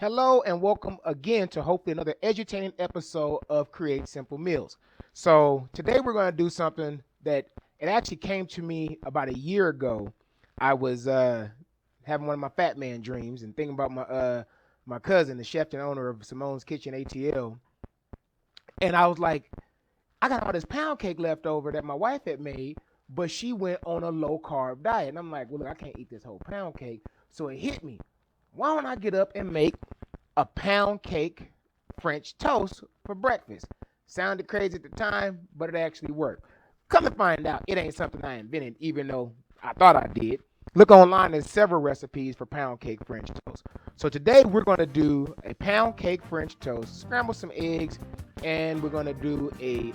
Hello and welcome again to hopefully another edutaining episode of Create Simple Meals. So today we're going to do something that it actually came to me about a year ago. I was having one of my fat man dreams and thinking about my cousin, the chef and owner of Simone's Kitchen ATL, and I was like, I got all this pound cake left over that my wife had made, but she went on a low carb diet, and I'm like, well, look, I can't eat this whole pound cake. So it hit me. Why don't I get up and make a pound cake French toast for breakfast? Sounded crazy at the time, but it actually worked. Come to find out, it ain't something I invented, even though I thought I did. Look online, there's several recipes for pound cake French toast. So today we're going to do a pound cake French toast, scramble some eggs, and we're going to do a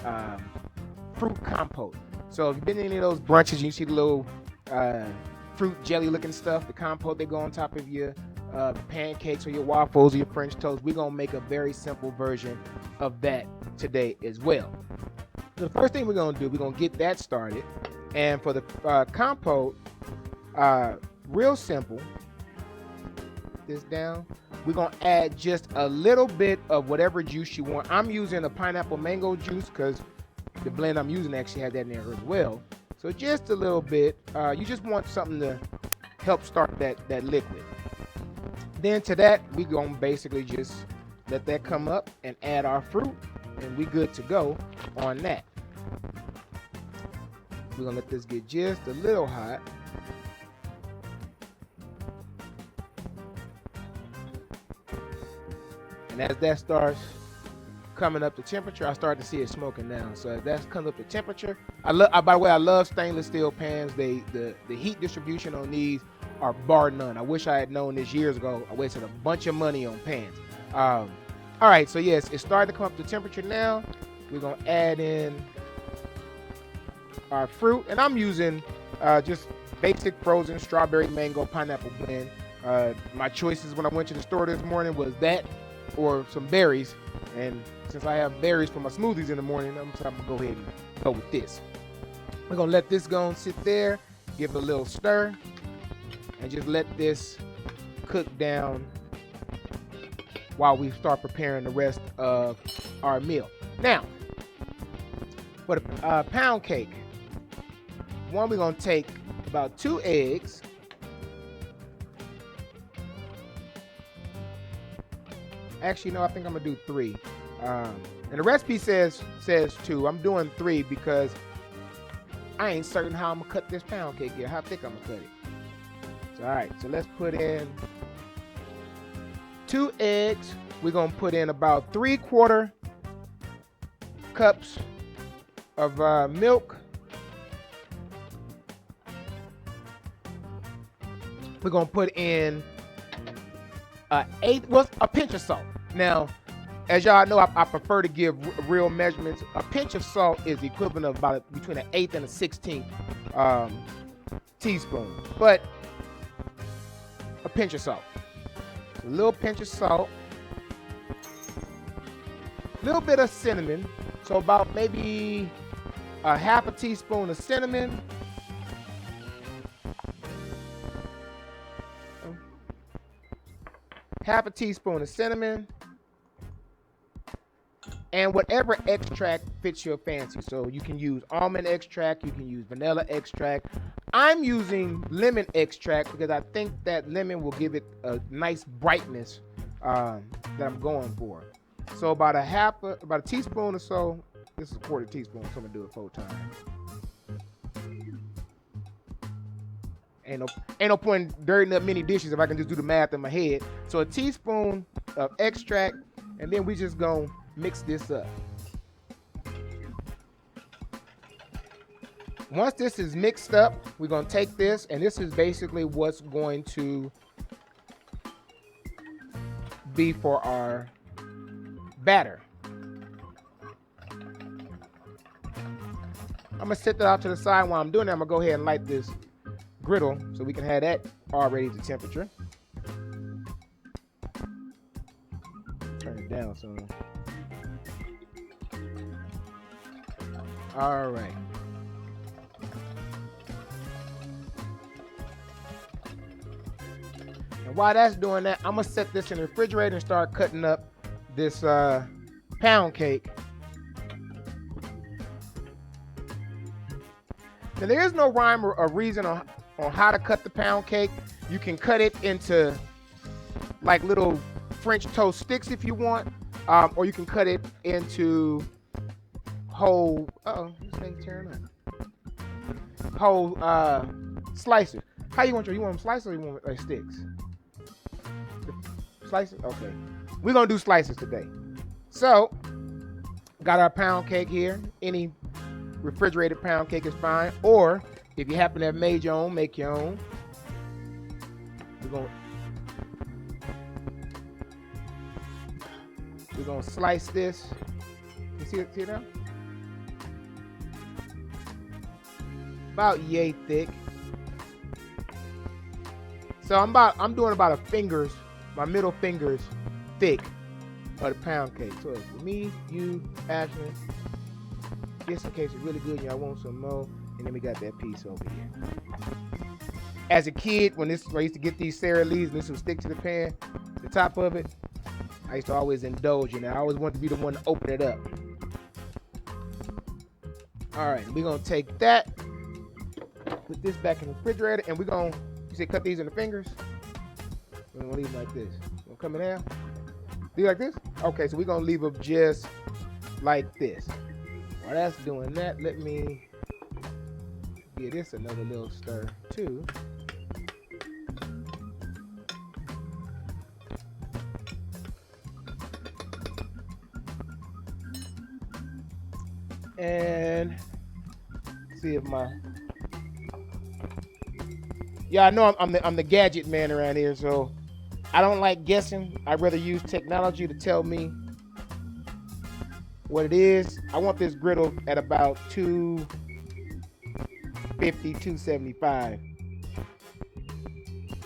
fruit compote. So if you've been in any of those brunches, you see the little uh, fruit jelly looking stuff, the compote they go on top of your pancakes or your waffles or your French toast. We're going to make a very simple version of that today as well. The first thing we're going to do, we're going to get that started. And for the compote, real simple, this down, we're going to add just a little bit of whatever juice you want. I'm using a pineapple mango juice because the blend I'm using actually has that in there as well. So just a little bit. You just want something to help start that liquid. Then to that, we're going to basically just let that come up and add our fruit, and we good to go on that. We're going to let this get just a little hot. And as that starts coming up to temperature, I start to see it smoking down. So as that comes up to temperature, by the way, I love stainless steel pans. The heat distribution on these are bar none. I wish I had known this years ago. I wasted a bunch of money on pans. All right, so yes, it's starting to come up to temperature now. We're gonna add in our fruit, and I'm using just basic frozen strawberry, mango, pineapple blend. My choices when I went to the store this morning was that or some berries, and since I have berries for my smoothies in the morning, I'm gonna go ahead and go with this. We're gonna let this go and sit there, give it a little stir, and just let this cook down while we start preparing the rest of our meal. Now, for the pound cake, we're going to take about 2 eggs. Actually, no, I think I'm going to do 3. And the recipe says 2. I'm doing 3 because I ain't certain how I'm going to cut this pound cake yet, how thick I'm going to cut it. So, all right, so let's put in 2 eggs. We're going to put in about 3/4 cups of milk. We're going to put in a pinch of salt. Now, as y'all know, I prefer to give real measurements. A pinch of salt is the equivalent of about between an 1/8 and a 1/16 teaspoon. But a pinch of salt. A little pinch of salt. A little bit of cinnamon. So about maybe a 1/2 teaspoon of cinnamon. Half a teaspoon of cinnamon. And whatever extract fits your fancy. So you can use almond extract, you can use vanilla extract. I'm using lemon extract because I think that lemon will give it a nice brightness that I'm going for. So about a teaspoon or so. This is a 1/4 teaspoon, so I'm gonna do it 4 times. Ain't no point in dirtying up many dishes if I can just do the math in my head. So a teaspoon of extract, and then we just gonna mix this up. Once this is mixed up, we're gonna take this, and this is basically what's going to be for our batter. I'm gonna set that out to the side. While I'm doing that, I'm gonna go ahead and light this griddle so we can have that already to temperature. Turn it down some. All right. And while that's doing that, I'm gonna set this in the refrigerator and start cutting up this pound cake. Now there is no rhyme or reason on how to cut the pound cake. You can cut it into like little French toast sticks if you want, or you can cut it into whole. This thing tearing up. Whole slices. How you want them? You want them slices or you want like sticks? Slices? Okay. We're gonna do slices today. So, got our pound cake here. Any refrigerated pound cake is fine. Or if you happen to have made your own, make your own. We're gonna slice this. You see it now? About yay thick. So I'm doing about my middle fingers thick of the pound cake. So it's for me, you, Ashley. Just in case it's really good, y'all want some more. And then we got that piece over here. As a kid, when I used to get these Sara Lee's and this would stick to the pan, the top of it, I used to always indulge in it. I always wanted to be the one to open it up. All right, we're gonna take that, put this back in the refrigerator, and we're gonna, you say cut these in the fingers? We're gonna leave them like this. Gonna come in there? Do you like this? Okay, so we're gonna leave them just like this. While that's doing that, let me give this another little stir too. And see if I know I'm the gadget man around here, so I don't like guessing. I'd rather use technology to tell me what it is. I want this griddle at about 250, 275.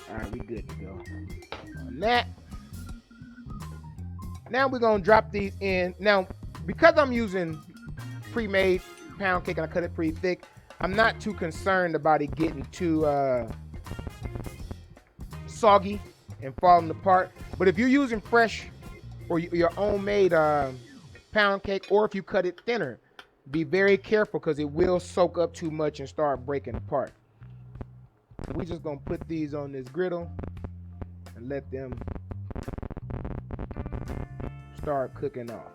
All right, we good to go on that. Now we're gonna drop these in. Now, because I'm using pre-made pound cake and I cut it pretty thick, I'm not too concerned about it getting too soggy and falling apart. But if you're using fresh or your own made pound cake, or if you cut it thinner, be very careful because it will soak up too much and start breaking apart. So we're just gonna put these on this griddle and let them start cooking off.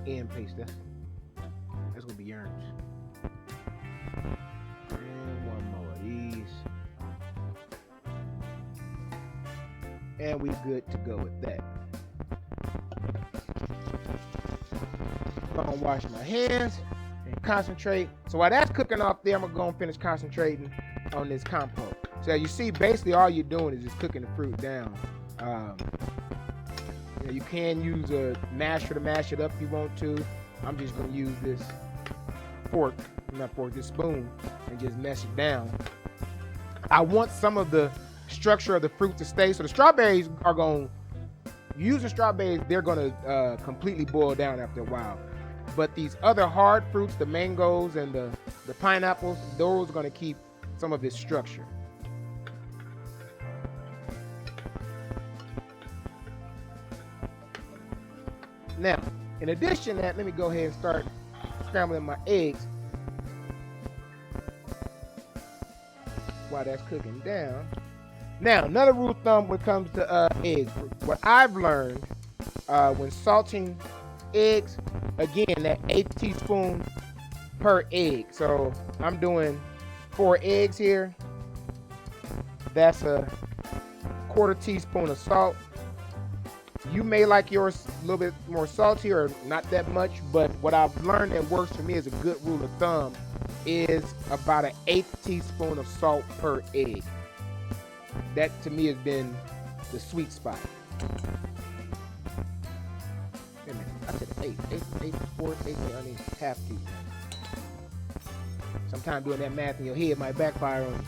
End paste, that's gonna be yours. And one more of these, and we good to go with that. I'm gonna wash my hands and concentrate. So while that's cooking off there, I'm gonna go and finish concentrating on this compote. So you see, basically all you're doing is just cooking the fruit down. You can use a masher to mash it up if you want to. I'm just going to use this this spoon, and just mash it down. I want some of the structure of the fruit to stay. So the strawberries are going to, using strawberries, they're going to completely boil down after a while. But these other hard fruits, the mangoes and the pineapples, those are going to keep some of its structure. Now, in addition to that, let me go ahead and start scrambling my eggs while that's cooking down. Now, another rule of thumb when it comes to eggs, what I've learned when salting eggs, again, that 1/8 teaspoon per egg. So I'm doing 4 eggs here. That's a 1/4 teaspoon of salt. You may like yours a little bit more salty or not that much, but what I've learned that works for me as a good rule of thumb is about an 1/8 teaspoon of salt per egg. That to me has been the sweet spot. Wait a minute, I said 8 I need half teaspoon. Sometimes doing that math in your head might backfire on you.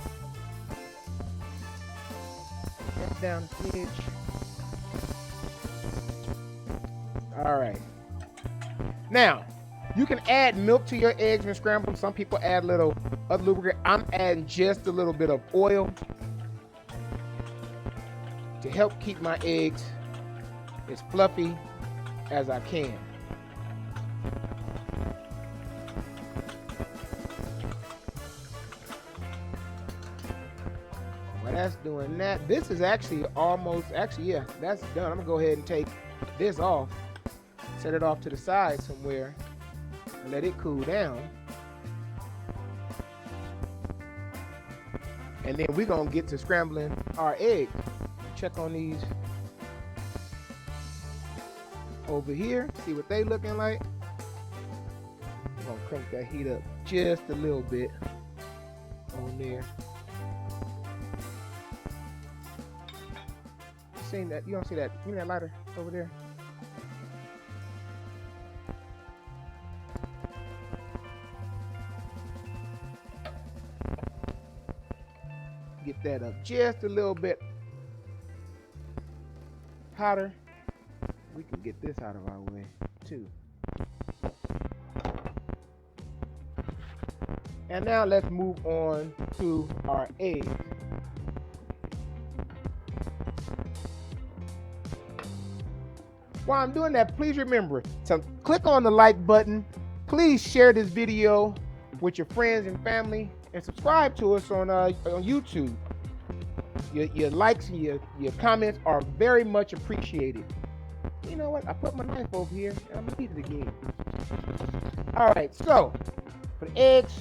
That's down the edge. All right. Now, you can add milk to your eggs and scramble them. Some people add a little other lubricant. I'm adding just a little bit of oil to help keep my eggs as fluffy as I can. While that's doing that, this is actually yeah, that's done. I'm gonna go ahead and take this off, set it off to the side somewhere, and let it cool down. And then we're gonna get to scrambling our eggs. Check on these over here, see what they looking like. I'm gonna crank that heat up just a little bit on there. Seen that? You don't see that? Give me that lighter over there. Get that up just a little bit hotter. We can get this out of our way too. And now let's move on to our eggs. While I'm doing that, please remember to click on the like button. Please share this video with your friends and family, and subscribe to us on YouTube. Your likes and your comments are very much appreciated. You know what? I put my knife over here, and I'm gonna eat it again. All right, so for the eggs,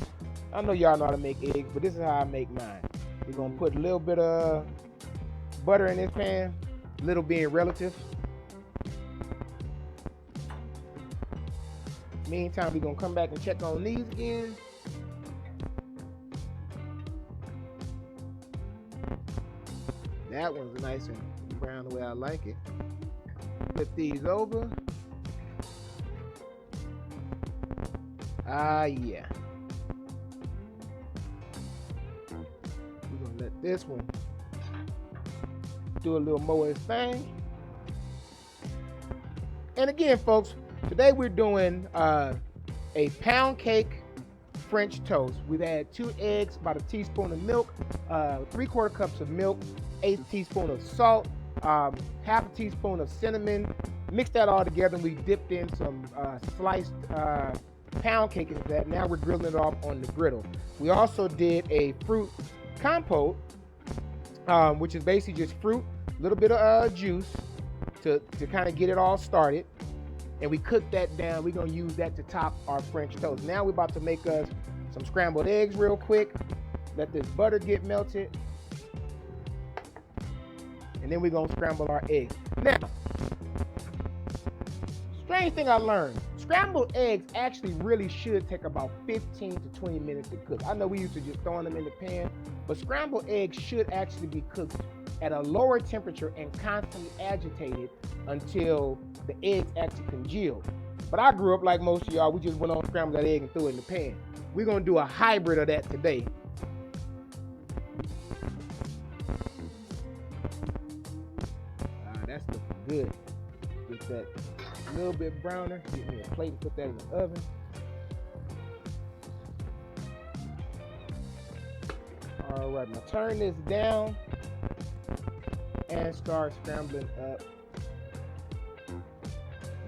I know y'all know how to make eggs, but this is how I make mine. We're gonna put a little bit of butter in this pan, little being relative. Meantime, we're gonna come back and check on these again. That one's nice and brown the way I like it. Flip these over. Yeah. We're gonna let this one do a little more of its thing. And again, folks, today we're doing a pound cake French toast. We've had 2 eggs, about a teaspoon of milk, 3/4 cups of milk, 1/8 teaspoon of salt, half a teaspoon of cinnamon. Mix that all together, and we dipped in some sliced pound cake into that. Now we're grilling it off on the griddle. We also did a fruit compote, which is basically just fruit, a little bit of juice to kind of get it all started. And we cooked that down. We're gonna use that to top our French toast. Now we're about to make us some scrambled eggs real quick. Let this butter get melted. And then we're gonna scramble our eggs. Now, strange thing I learned, scrambled eggs actually really should take about 15 to 20 minutes to cook. I know we used to just throwing them in the pan, but scrambled eggs should actually be cooked at a lower temperature and constantly agitated until the eggs actually congeal. But I grew up like most of y'all. We just went on, scrambled that egg and threw it in the pan. We're gonna do a hybrid of that today. That's looking good. Get that a little bit browner. Get me a plate and put that in the oven. All right, now turn this down and start scrambling up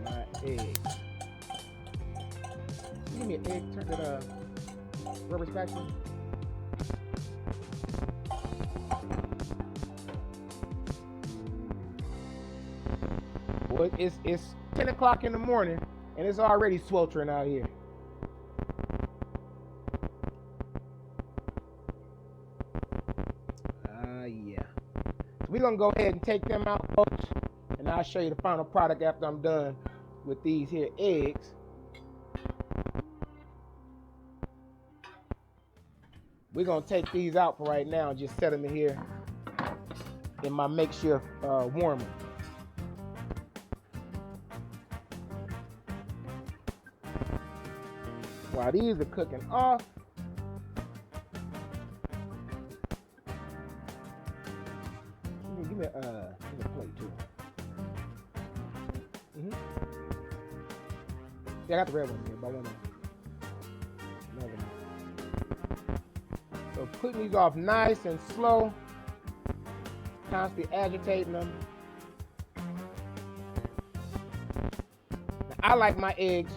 my eggs. Give me an egg, turn that rubber spatula. Well, it's 10 o'clock in the morning and it's already sweltering out here. Yeah. So we're gonna go ahead and take them out, folks, and I'll show you the final product after I'm done with these here eggs. We're gonna take these out for right now and just set them in here in my makeshift warmer. While these are cooking off, give me a plate too. Yeah, I got the red one here, but I want another one. So putting these off nice and slow, constantly agitating them. Now, I like my eggs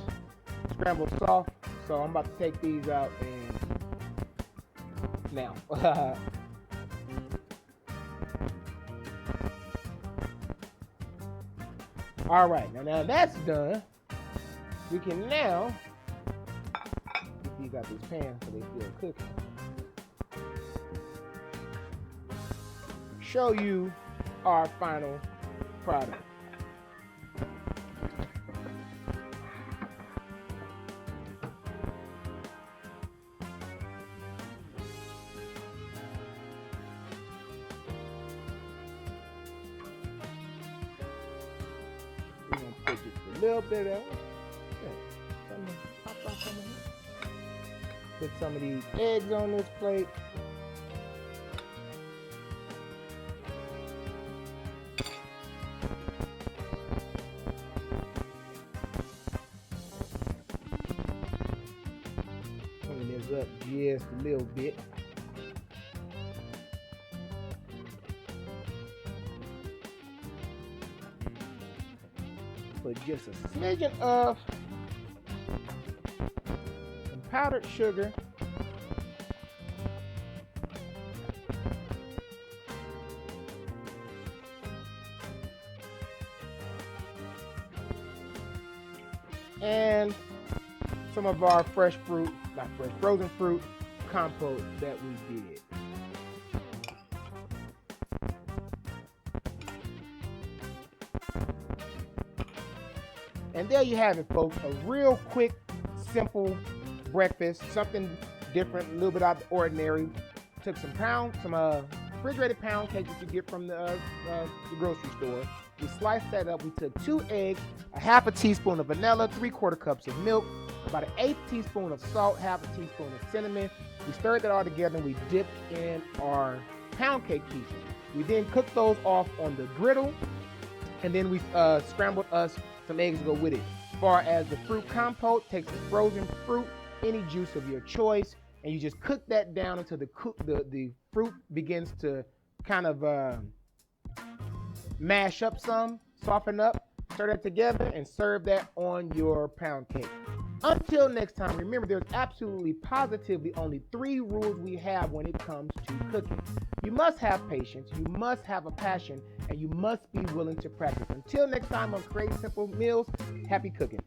scrambled soft, so I'm about to take these out and now. All right, now that's done. We can now get these out this pan so they still cooking. Show you our final product. We're gonna put just a little bit of pop off some of it. Put some of these eggs on this plate. Clean this up just a little bit. Put just a smidgen of some powdered sugar. And some of our frozen fruit compote that we did. And there you have it, folks. A real quick, simple breakfast. Something different, a little bit out of the ordinary. Took some refrigerated pound cake that you get from the grocery store. We sliced that up. We took 2 eggs, a half a teaspoon of vanilla, 3/4 cups of milk, about an 1/8 teaspoon of salt, half a teaspoon of cinnamon. We stirred that all together and we dipped in our pound cake pieces. We then cooked those off on the griddle, and then we scrambled us some eggs to go with it. As far as the fruit compote, take some frozen fruit, any juice of your choice, and you just cook that down until the fruit begins to kind of mash up some, soften up, stir that together, and serve that on your pound cake. Until next time, remember there's absolutely positively only 3 rules we have when it comes to cooking. You must have patience, you must have a passion, and you must be willing to practice. Until next time on Create Simple Meals, happy cooking.